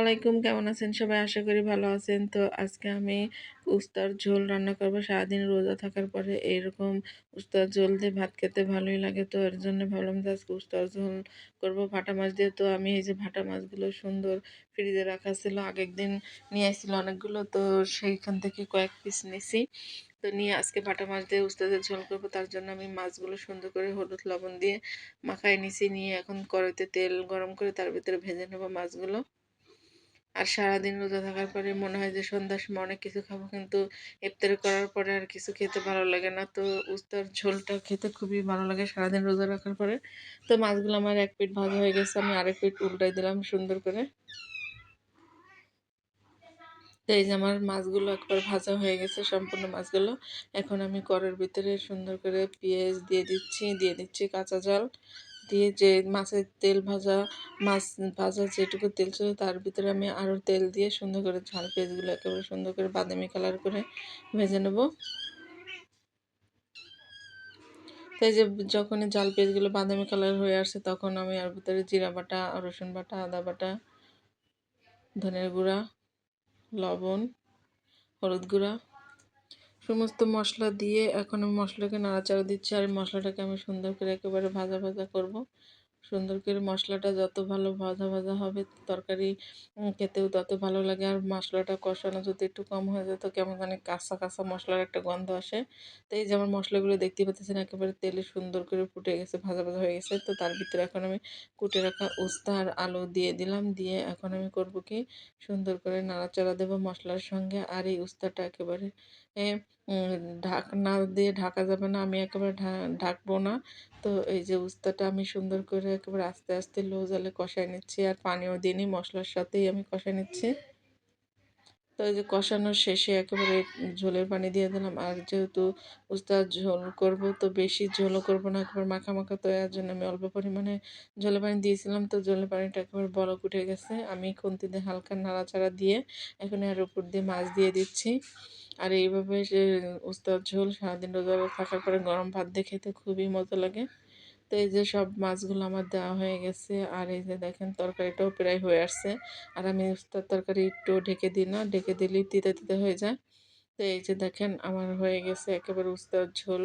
আলাইকুম, কেমন আছেন সবাই? আশা করি ভালো আছেন। তো আজকে আমি উস্তার ঝোল রান্না করব। সারাদিন রোজা থাকার পরে এরকম উস্তার ঝোল দিয়ে ভাত খেতে ভালোই লাগে। তো এর জন্য ভাবলাম যে আজকে উস্তার ঝোল করব ভাটা মাছ দিয়ে। তো আমি এই যে ভাটা মাছগুলো সুন্দর ফ্রিজে রাখা ছিল। আগের দিন নিয়ে আসছিল অনেকগুলো, তো সেইখান থেকে কয়েক পিস নিছি। তো নিয়ে আজকে ভাটা মাছ দিয়ে উস্তাদের ঝোল করব। তার জন্য আমি মাছগুলো সুন্দর করে হলুদ লবণ দিয়ে মাখায় নিছি। নিয়ে এখন কড়াইতে তেল গরম করে তার ভিতরে ভেজে নেব মাছগুলো। আর সারাদিন রোজা থাকার পরে মনে হয় যে সন্ধ্যার সময় অনেক কিছু খাবো, কিন্তু ইফতারি করার পরে আর কিছু খেতে ভালো লাগে না। তো উস্তার ঝোলটা খেতে খুবই ভালো লাগে সারাদিন রোজা রাখার পরে। তো মাছগুলো আমার এক পিঠ ভাজা হয়ে গেছে, আমি আরেক পিঠ উল্টাই দিলাম সুন্দর করে। তো এই যে আমার মাছগুলো একবার ভাজা হয়ে গেছে সম্পূর্ণ মাছগুলো। এখন আমি কড়াইয়ের ভিতরে সুন্দর করে পেঁয়াজ দিয়ে দিচ্ছি কাঁচা ঝাল দিয়ে, যে মাছের তেল ভাজা মাছ ভাজা যেটুকু তেল ছিল তার ভিতরে আমি আরও তেল দিয়ে সুন্দর করে ঝাল পেঁয়াজগুলো একেবারে সুন্দর করে বাদামি কালার করে ভেজে নেব। তো এই যে যখনই ঝাল পেঁয়াজগুলো বাদামি কালার হয়ে আসছে তখন আমি আর ভিতরে জিরা বাটা, রসুন বাটা, আদা বাটা, ধনের গুঁড়া, লবণ, হলুদ গুঁড়া সমস্ত মশলা দিয়ে এখন আমি মশলাকে নাড়াচাড়া দিচ্ছি। আর মশলাটাকে আমি সুন্দর করে একেবারে ভাজা ভাজা করব। সুন্দর করে মশলাটা যত ভালো ভাজা ভাজা হবে তরকারি খেতেও তত ভালো লাগে। আর মশলাটা কষানো যদি একটু কম হয়ে যায় তো কেমন জানি কাঁচা কাঁচা মশলার একটা গন্ধ আসে। তো এই যে আমার মশলাগুলো দেখতে পাচ্ছেন একেবারে তেলে সুন্দর করে ফুটে গেছে, ভাজা ভাজা হয়ে গেছে। তো তার ভিতরে এখন আমি কুটে রাখা উস্তা আর আলু দিয়ে দিলাম। দিয়ে এখন আমি করব কি, সুন্দর করে নাড়াচাড়া দেবো মশলার সঙ্গে। আর এই উস্তাটা একেবারে ঢাকনা দিয়ে ঢাকা যাবে না, আমি একেবারে ঢাকবো না। তো এই যে উস্তাটা আমি সুন্দর করে একেবারে আস্তে আস্তে লো জালে কষায় নিচ্ছি, আর পানিও দিইনি, মশলার সাথেই আমি কষায় নিচ্ছি। তো এই যে কষানোর শেষে একেবারে ঝোলের পানি দিয়ে দিলাম। আর যেহেতু উস্তার ঝোল করব তো বেশি ঝোলও করব না, একেবারে মাখা মাখা, তো এর জন্য আমি অল্প পরিমাণে ঝোলের পানি দিয়েছিলাম। তো ঝোলের পানিটা একেবারে বলক উঠে গেছে, আমি খুন্তি দিয়ে হালকা নাড়াচাড়া দিয়ে এখন এর উপর দিয়ে মাছ দিয়ে দিচ্ছি। আর এইভাবে সে উস্তার ঝোল সারাদিন রোজা থাকার পরে গরম ভাত দিয়ে খেতে খুবই মজা লাগে। তো এই যে সব মাছগুলো আমার দেওয়া হয়ে গেছে। আর এই যে দেখেন তরকারিটাও প্রায় হয়ে আসছে। আর আমি উস্তার তরকারি একটু ঢেকে দিই না, ঢেকে দিলেই তিতে তিতে হয়ে যায়। তো এই যে দেখেন আমার হয়ে গেছে একেবারে উস্তার ঝোল।